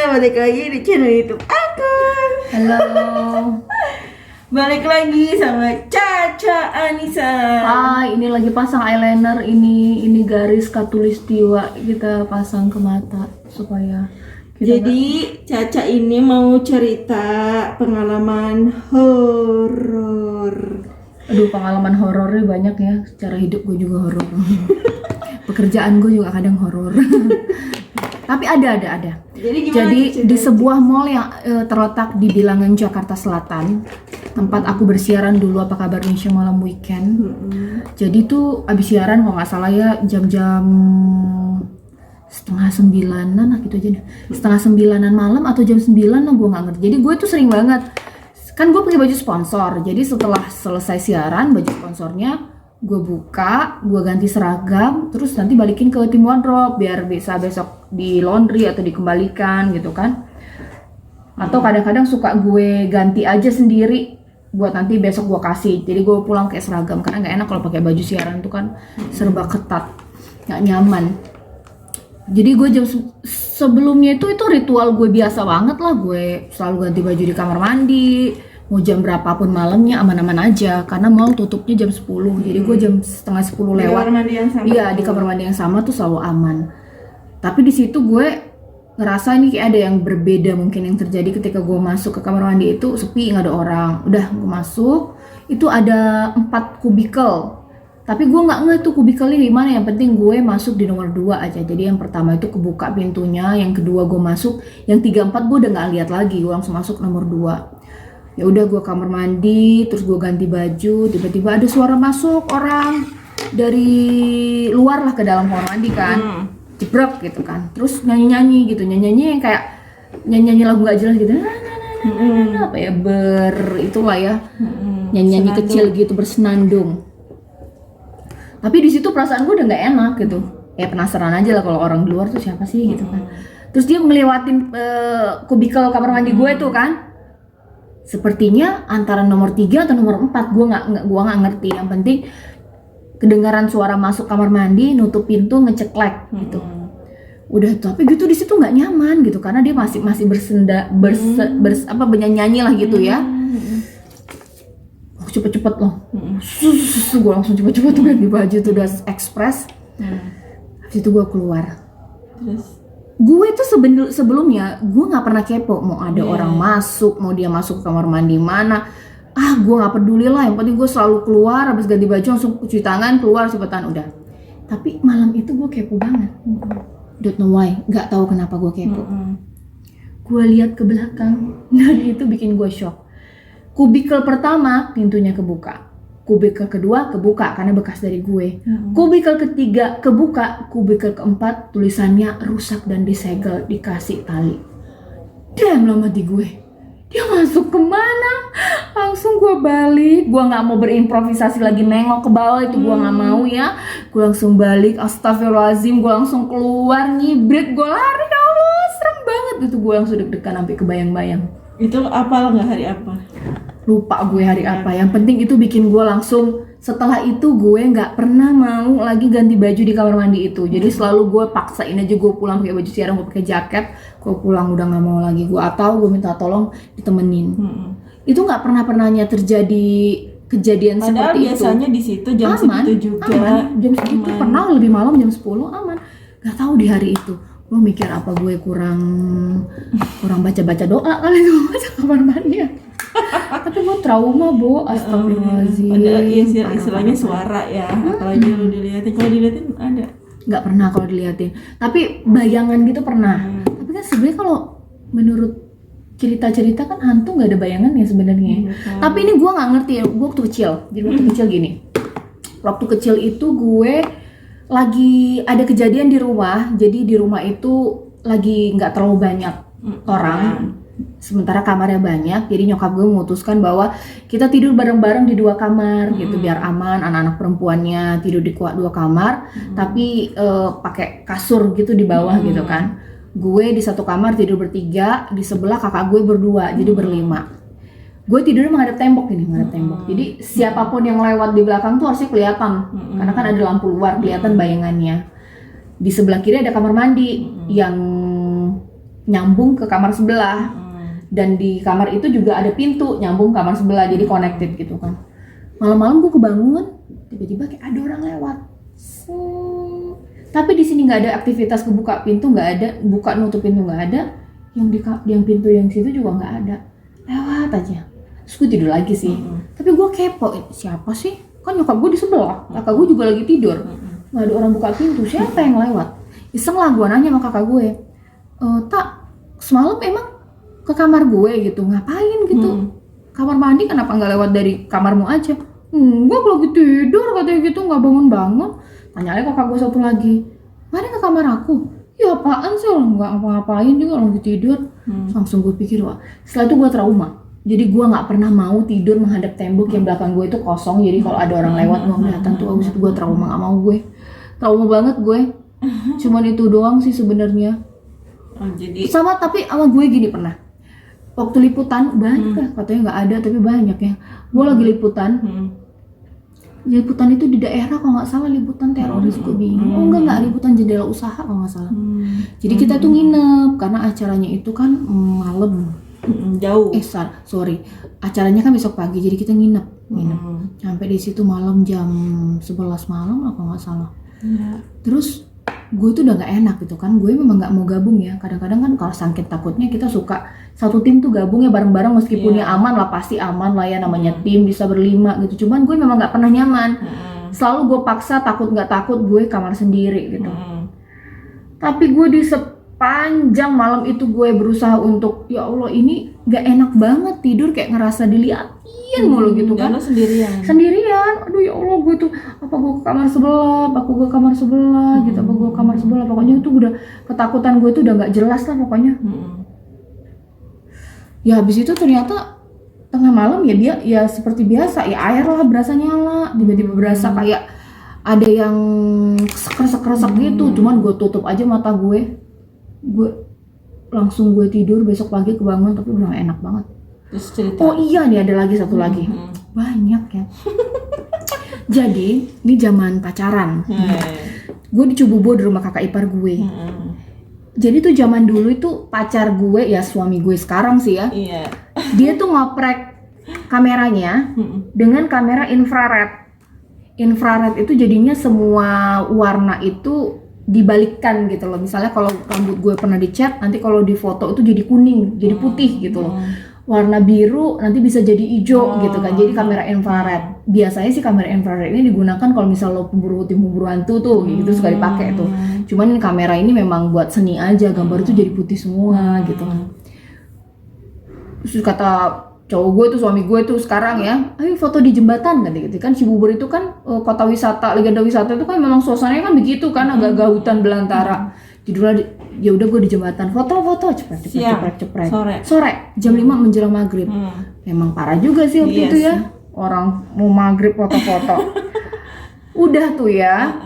balik lagi di channel YouTube aku. Halo. Balik lagi sama Caca Anissa. Hai, ini lagi pasang eyeliner, ini garis khatulistiwa kita pasang ke mata supaya kita Jadi Caca ini mau cerita pengalaman horor. Aduh, pengalaman horornya banyak ya. Secara hidup gue juga horor. Pekerjaan gue juga kadang horor. Tapi ada. Jadi gimana? Jadi di sebuah mall yang terletak di Bilangan Jakarta Selatan, tempat aku bersiaran dulu Apa Kabar Indonesia malam weekend. Jadi tuh abis siaran kalau nggak salah ya jam-jam 8:30 gitu aja deh. 8:30 malam atau jam 9 lah, gue nggak ngerti. Jadi gue tuh sering banget, kan gue pakai baju sponsor. Jadi setelah selesai siaran, baju sponsornya gue buka, gue ganti seragam, terus nanti balikin ke tim wardrobe biar bisa besok di laundry atau dikembalikan gitu kan. Atau kadang-kadang suka gue ganti aja sendiri buat nanti besok gue kasih. Jadi gue pulang kayak seragam karena nggak enak kalau pakai baju siaran tuh kan serba ketat, nggak nyaman. Jadi gue jam sebelumnya itu ritual gue biasa banget lah, gue selalu ganti baju di kamar mandi. Mau jam berapapun malamnya aman-aman aja karena mall tutupnya jam 10. Jadi gue jam 9:30 lewat. Di kamar mandi yang sama. Iya, di kamar mandi yang sama tuh selalu aman. Tapi di situ gue ngerasa ini kayak ada yang berbeda mungkin yang terjadi ketika gue masuk ke kamar mandi itu sepi, nggak ada orang. Udah gue masuk, itu ada 4 kubikel. Tapi gue nggak ngeh tuh kubikelnya di mana. Yang penting gue masuk di nomor 2 aja. Jadi yang pertama itu kebuka pintunya, yang kedua gue masuk, yang 3, 4 gue udah nggak lihat lagi. Gue langsung masuk nomor 2. Ya udah gue kamar mandi, terus gue ganti baju, tiba-tiba ada suara masuk orang dari luar lah ke dalam kamar mandi kan, jebrek gitu kan, terus nyanyi-nyanyi gitu, nyanyi yang kayak nyanyi lagu gak jelas gitu, apa ya, itulah ya, nyanyi kecil gitu bersenandung. Tapi di situ perasaan gue udah nggak enak gitu, ya penasaran aja lah kalau orang di luar tuh siapa sih gitu kan. Terus dia ngelewatin kubikel kamar mandi gue tuh kan. Sepertinya antara nomor 3 atau nomor 4, gue nggak ngerti. Yang penting kedengaran suara masuk kamar mandi, nutup pintu, ngeceklek gitu. Udah tuh, tapi gitu di situ nggak nyaman gitu karena dia masih bernyanyi lah gitu ya. Cepet-cepet loh. Gue langsung cepet-cepet tuh ganti baju tuh udah ekspres. Habis itu gue keluar. Terus Gue tuh sebelumnya gue nggak pernah kepo mau ada orang masuk, mau dia masuk ke kamar mandi mana, gue nggak peduli lah, yang penting gue selalu keluar habis ganti baju langsung cuci tangan keluar cepetan udah. Tapi malam itu gue kepo banget, don't know why, nggak tahu kenapa gue kepo. Gue lihat ke belakang dan itu bikin gue shock. Kubikel pertama pintunya kebuka, kubikel kedua kebuka karena bekas dari gue. Kubikel ketiga kebuka, kubikel keempat tulisannya rusak dan disegel, dikasih tali. Damn, lama di gue. Dia masuk kemana? Langsung gue balik. Gue nggak mau berimprovisasi lagi nengok ke bawah, itu gue nggak mau ya. Gue langsung balik. Astagfirullahaladzim, gue langsung keluar nyibrit, gue lari. Ya Allah, serem banget itu, gue langsung deg-degan sampai kebayang-bayang. itu apal nggak hari apa? Lupa gue hari apa, yang penting itu bikin gue langsung, setelah itu gue nggak pernah mau lagi ganti baju di kamar mandi itu. Jadi selalu gue paksain aja gue pulang pakai baju siaran, gue pakai jaket, gue pulang udah nggak mau lagi, gue atau gue minta tolong ditemenin. Itu nggak pernahnya terjadi kejadian Padahal seperti itu. biasanya di situ jam Aman, segitu juga. aman. Jam segitu pernah lebih malam jam 10 aman. Gak tahu di hari itu gue mikir apa gue kurang baca doa kali gue baca kamar mandi ya. Tapi gue trauma, Bo. Astagfirullahaladzim. Padahal istilahnya suara ya. Apalagi lu dilihatin, kalau dilihatin ada. Nggak pernah kalau dilihatin. Tapi bayangan gitu pernah. Tapi kan sebenarnya kalau menurut cerita-cerita kan hantu nggak ada bayangan ya sebenarnya. Tapi ini gue nggak ngerti ya. Gue waktu kecil. Jadi waktu kecil gini. Waktu kecil itu gue lagi ada kejadian di rumah. Jadi di rumah itu lagi nggak terlalu banyak orang. Sementara kamarnya banyak, jadi nyokap gue memutuskan bahwa kita tidur bareng-bareng di 2 kamar gitu biar aman. Anak-anak perempuannya tidur di 2 kamar, tapi pakai kasur gitu di bawah gitu kan. Gue di 1 kamar tidur bertiga, di sebelah kakak gue berdua, jadi berlima. Gue tidurnya menghadap tembok ini, Jadi siapapun yang lewat di belakang tuh harusnya kelihatan, karena kan ada lampu luar, kelihatan bayangannya. Di sebelah kiri ada kamar mandi yang nyambung ke kamar sebelah. Dan di kamar itu juga ada pintu nyambung kamar sebelah, jadi connected gitu kan. Malam-malam gue kebangun, tiba-tiba kayak ada orang lewat. Tapi di sini nggak ada aktivitas kebuka pintu, nggak ada, buka nutup pintu nggak ada, yang pintu yang situ juga nggak ada, lewat aja. Terus gue tidur lagi sih. Tapi gue kepo, siapa sih? Kan nyokap gue di sebelah, kakak gue juga lagi tidur, nggak ada orang buka pintu, siapa yang lewat? Iseng lah gue nanya sama kakak gue, tak semalam emang ke kamar gue gitu, ngapain gitu? Kamar mandi kenapa nggak lewat dari kamarmu aja? Gue lagi tidur katanya gitu, nggak bangun-bangun. Tanya lagi kakak gue satu lagi, mana ke kamar aku? Ya apaan sih, nggak ngapa-ngapain juga lagi tidur. Langsung gue pikir, wah, setelah itu gue trauma. Jadi gue nggak pernah mau tidur menghadap tembok yang belakang gue itu kosong. Jadi kalau ada orang lewat nggak kelihatan tuh. Abis itu gue trauma, nggak mau gue, trauma banget gue. Cuman itu doang sih sebenarnya. Jadi Sama tapi sama gue gini pernah. Waktu liputan banyak ya, katanya nggak ada tapi banyak ya. Gue lagi liputan. Liputan itu di daerah kalau nggak salah, liputan teroris, gue bingung. Oh enggak, liputan jendela usaha kalau nggak salah. Jadi kita tuh nginep karena acaranya itu kan malam. Jauh. Sorry, acaranya kan besok pagi, jadi kita nginep. Sampai di situ malam jam 11 malam apa nggak salah. Terus gue tuh udah nggak enak gitu kan, gue memang nggak mau gabung ya. Kadang-kadang kan kalau sakit takutnya kita suka satu tim tuh gabung ya bareng-bareng, meskipun ya aman lah, pasti aman lah ya, namanya tim bisa berlima gitu. Cuman gue memang nggak pernah nyaman, selalu gue paksa, takut nggak takut gue kamar sendiri gitu. Tapi gue di sepanjang malam itu gue berusaha untuk, ya Allah ini nggak enak banget tidur, kayak ngerasa diliatin mulu gitu kan. Sendirian, aduh ya Allah, gue tuh apa gue ke kamar sebelah, gitu, apa gue ke kamar sebelah, pokoknya itu udah ketakutan gue tuh udah nggak jelas lah pokoknya. Ya habis itu ternyata tengah malam ya dia ya seperti biasa ya, air lah berasa nyala, tiba-tiba berasa kayak ada yang seker-seker gitu. Cuman gue tutup aja mata gue langsung gue tidur. Besok pagi kebangun tapi udah gak enak banget. Terus cerita. Oh iya nih, ada lagi satu lagi. Banyak ya. Jadi ini zaman pacaran. Gue di Cibubur di rumah kakak ipar gue. Jadi tuh zaman dulu itu pacar gue ya, suami gue sekarang sih ya. Dia tuh ngoprek kameranya dengan kamera infrared. Infrared itu jadinya semua warna itu dibalikkan gitu loh. Misalnya kalau rambut gue pernah dicat, nanti kalau di foto itu jadi kuning, jadi putih gitu loh. Warna biru nanti bisa jadi hijau gitu kan. Jadi kamera infrared. Biasanya sih kamera infrared ini digunakan kalau misal lo pemburu hantu tuh gitu, suka dipakai tuh. Cuman kamera ini memang buat seni aja, gambar itu jadi putih semua gitu. Terus kata cowok gue tuh, suami gue tuh sekarang ya, ayo foto di jembatan gitu kan. Cibubur itu kan kota wisata, legenda wisata itu kan memang suasananya kan begitu kan, agak-agak hutan belantara. Judulnya ya udah gue di jembatan, foto cepret sore jam 5 menjelang maghrib. Memang parah juga sih waktu itu ya, orang mau maghrib foto-foto. Udah tuh ya,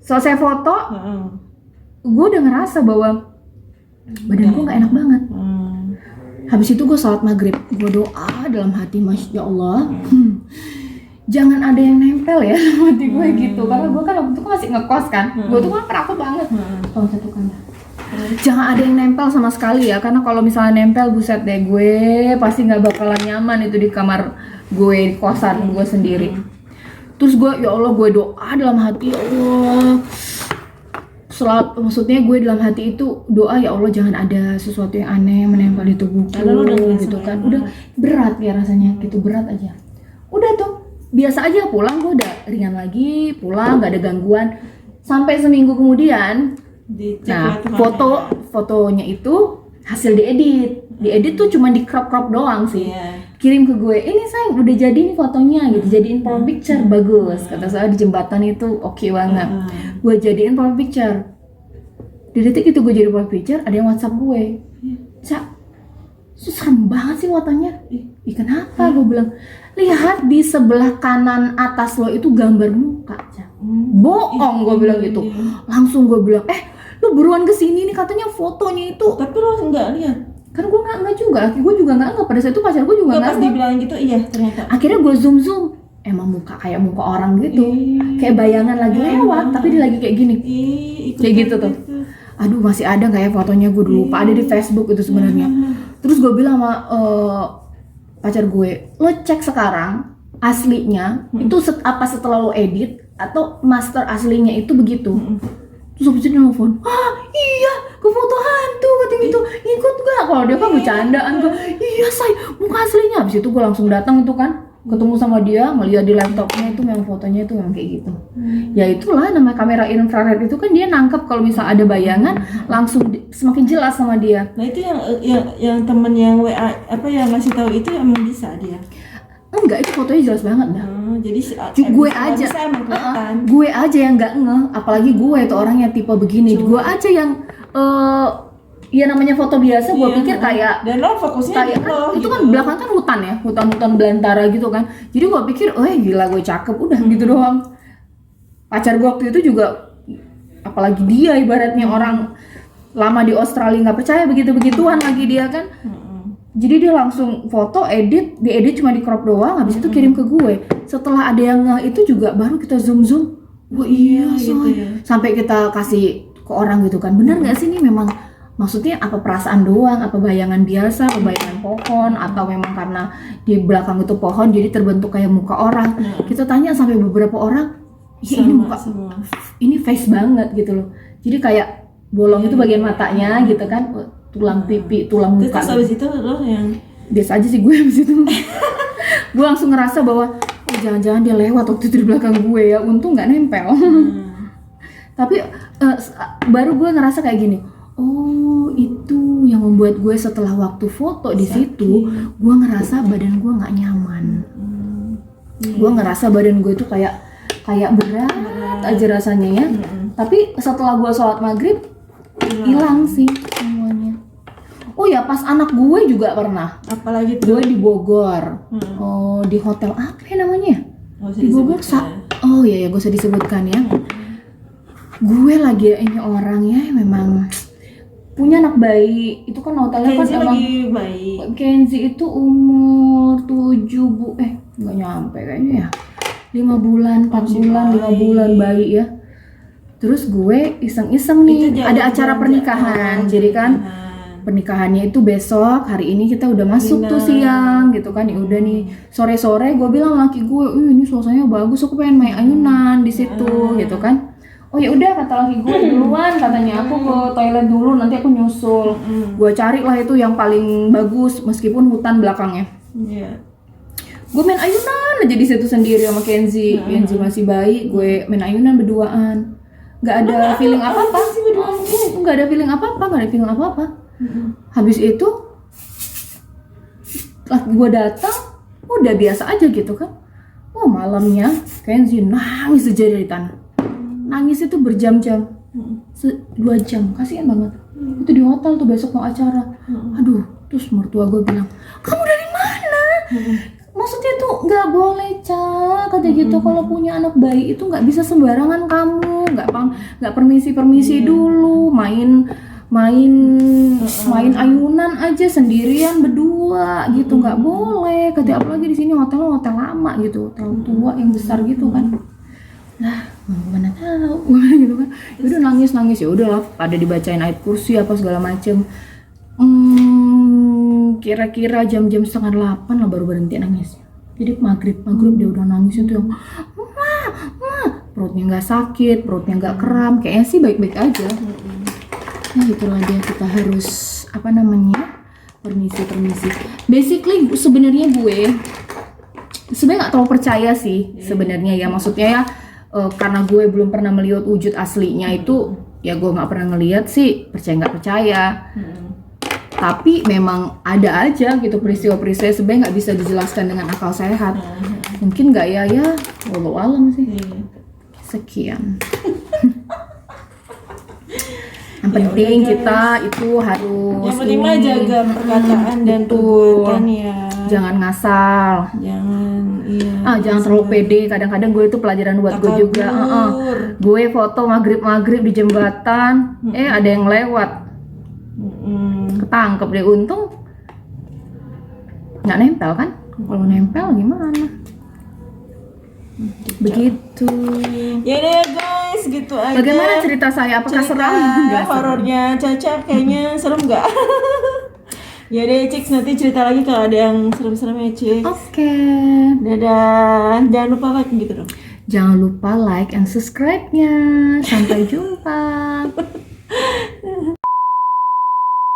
selesai foto, gue udah ngerasa bahwa badan gue nggak enak banget. Habis itu gue sholat maghrib, gue doa dalam hati, Masya Allah, jangan ada yang nempel ya sama hati gue gitu. Karena gue kan waktu itu masih ngekos kan, gue tuh kan penakut banget. Tolong satukan ya. Jangan ada yang nempel sama sekali ya, karena kalau misalnya nempel, buset deh, gue pasti nggak bakalan nyaman itu di kamar gue, di kosan gue sendiri. Terus gue, ya Allah, gue doa dalam hati, ya Allah, maksudnya gue dalam hati itu doa, ya Allah jangan ada sesuatu yang aneh menempel di tubuhku gitu kan. Udah berat ya rasanya gitu, berat aja. Udah tuh biasa aja, pulang gue udah ringan lagi, pulang nggak ada gangguan. Sampai seminggu kemudian, nah fotonya itu hasil diedit tuh cuma di crop doang sih. Kirim ke gue, ini sayang udah jadi nih fotonya gitu, jadiin profile picture, bagus kata saya, di jembatan itu oke banget. Gue jadiin profile picture. Di detik itu gue jadi profile picture, ada yang WhatsApp gue, Cak, serem banget sih fotonya. Kenapa? Gue bilang, lihat di sebelah kanan atas lo itu gambar muka, Cak. Bohong, gue bilang gitu. Langsung gue bilang, lu buruan kesini nih, katanya fotonya itu. Tapi lo nggak lihat? Kan gue nggak juga, gue juga nggak, pada saat itu pacar gue juga nggak. Pas dibilang gitu, iya ternyata. Akhirnya gue zoom, emang muka kayak muka orang gitu, kayak bayangan lagi lewat, tapi dia lagi kayak gini, kayak gitu tuh. aduh masih ada nggak ya fotonya, gue dulu lupa. Ada di Facebook itu sebenarnya. Terus gue bilang sama pacar gue, lo cek sekarang aslinya itu apa setelah lo edit atau master aslinya itu begitu. Terus habis itu dia nelfon, iya ke foto hantu katanya gitu, ikut gak? Kalau dia kan bercandaan, gue iya say muka aslinya. Habis itu gue langsung datang itu kan, ketemu sama dia, ngeliat di laptopnya itu memang fotonya itu memang kayak gitu. Ya itulah namanya kamera infrared itu kan, dia nangkep kalau misal ada bayangan langsung semakin jelas sama dia. Nah itu yang temen yang WA apa yang ngasih tahu itu emang bisa dia. Enggak, itu fotonya jelas banget dah. Jadi gue aja, gue aja yang nggak ngeh, apalagi gue itu orangnya tipe begini. Gue aja yang ya namanya foto biasa, gue pikir kayak dan lo fokusnya kayak lo, itu gitu. kan belakang kan hutan ya, hutan belantara gitu kan. Jadi gue pikir, oh gila gue cakep, udah gitu doang. Pacar gue waktu itu juga, apalagi dia ibaratnya orang lama di Australia nggak percaya begitu-begituan lagi dia kan. Jadi dia langsung foto, diedit cuma di crop doang, habis itu kirim ke gue. Setelah ada yang itu juga baru kita zoom. Wah iya gitu ya. Sampai kita kasih ke orang gitu kan. Bener nggak sih ini memang maksudnya apa perasaan doang, apa bayangan biasa, apa bayangan pohon, atau memang karena di belakang itu pohon jadi terbentuk kayak muka orang. Kita tanya sampai beberapa orang, ya ini muka semua. Ini face banget gitu loh. Jadi kayak bolong itu bagian matanya gitu kan. Tulang pipi, tulang muka. Terus habis itu lo yang biasa aja sih gue habis itu. Gue langsung ngerasa bahwa jangan-jangan dia lewat waktu itu di belakang gue ya. Untung nggak nempel. Tapi baru gue ngerasa kayak gini. Oh itu yang membuat gue setelah waktu foto di situ, gue ngerasa badan gue nggak nyaman. Gue ngerasa badan gue itu kayak berat aja rasanya ya. Tapi setelah gue sholat maghrib hilang sih semuanya. Oh ya, pas anak gue juga pernah. Apalagi tuh? Gue di Bogor. Di hotel apa ya namanya? Di Bogor. Oh iya ya, gak usah disebutkan ya. Gue lagi ini orangnya memang punya anak bayi. Itu kan hotelnya kan emang bayi. Kenzi itu umur 7 nggak nyampe kayaknya ya. 5 bulan, 4 bulan, 5 bulan bayi ya. Terus gue iseng-iseng nih, ada acara pernikahan. Jadi kan pernikahannya itu besok, hari ini kita udah masuk tuh siang gitu kan. Ya udah nih, sore-sore gue bilang laki gue, ini suasananya bagus, aku pengen main ayunan di situ gitu kan. Oh ya udah kata laki gue duluan, katanya aku ke toilet dulu, nanti aku nyusul. Gue cari lah itu yang paling bagus meskipun hutan belakangnya. Gue main ayunan aja di situ sendiri sama Kenzi. Kenzi masih bayi, gue main ayunan berduaan. Nggak ada feeling apa-apa. Nggak ada feeling apa-apa. Habis itu pas gue datang udah biasa aja gitu kan. Oh malamnya Kenzi nangis aja dari tanah. Nangis itu berjam-jam, 2 jam, kasihan banget. Itu di hotel tuh besok mau acara. Aduh, terus mertua gue bilang, kamu dari mana? Maksudnya tuh nggak boleh kata gitu. Kalau punya anak bayi itu nggak bisa sembarangan kamu, nggak permisi dulu main ayunan aja sendirian berdua gitu, nggak boleh. Kata apalagi di sini hotel lama gitu, hotel tua yang besar gitu kan. Nah mana tahu gitu kan. Udah nangis ya udahlah, pada dibacain ayat kursi apa segala macem. Kira-kira jam-jam 7:30 lah baru berhenti nangis. Jadi maghrib dia udah nangis itu yang perutnya nggak sakit, perutnya nggak kram, kayaknya sih baik-baik aja. Nah itulah dia, kita harus permisi. Basically sebenarnya gue nggak terlalu percaya sih sebenarnya ya, maksudnya ya karena gue belum pernah melihat wujud aslinya itu ya, gue nggak pernah ngelihat sih, percaya nggak percaya. Tapi memang ada aja gitu peristiwa-peristiwa sebenarnya nggak bisa dijelaskan dengan akal sehat. Mungkin nggak ya wallahu alam sih. Sekian. Yang penting kita itu harus yang penting mah jaga perkataan dan perbuatan ya. Jangan ngasal. Jangan terlalu pede. Kadang-kadang gue itu pelajaran buat gue juga. Gue foto maghrib di jembatan, ada yang lewat. Ketangkep deh, untung nggak nempel kan. Kalau nempel gimana? Begitu. Ya deh guys, gitu itu aja. Bagaimana cerita saya? Apakah Cerita seram? Nggak seram. horornya Caca kayaknya serem nggak? Ya deh Cik, nanti cerita lagi kalau ada yang serem-serem ya Cik. Oke. Dadah, jangan lupa like gitu dong. Jangan lupa like and subscribe-nya. Sampai jumpa.